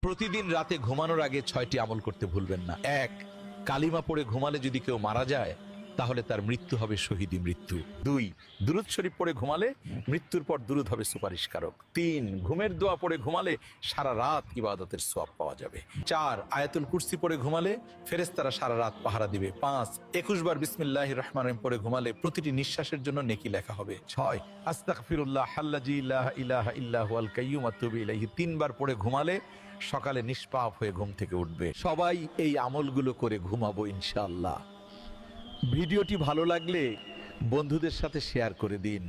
প্রতিদিন রাতে ঘুমানোর আগে 6টি আমল করতে ভুলবেন না। 1, কালিমা পড়ে ঘুমালে যদি কেউ মারা যায় তাহলে তার মৃত্যু হবে শহীদি মৃত্যু। 2, দুরূদ শরীফ পড়ে ঘুমালে মৃত্যুর পর দুরূদ হবে সুপারিশকারক। 3, ঘুমের দোয়া পড়ে ঘুমালে সারা রাত ইবাদতের সওয়াব পাওয়া যাবে। 4, আয়াতুল কুরসি পড়ে ঘুমালে ফেরেশতারা সারা রাত পাহারা দিবে। 5, 21 বার বিসমিল্লাহির রহমানির রহিম পড়ে ঘুমালে প্রতিটি নিঃশ্বাসের জন্য নেকি লেখা হবে। 6, আস্তাগফিরুল্লাহ আল্লাযী লা ইলাহা ইল্লা হুয়াল কাইয়্যুম ওয়া আতুবু ইলাইহি 3 বার পড়ে ঘুমালে সকালে নিষ্পাপ হয়ে ঘুম থেকে উঠবে। সবাই এই আমলগুলো করে ঘুমাবো ইনশাআল্লাহ। ভিডিওটি ভালো লাগলে বন্ধুদের সাথে শেয়ার করে দিন।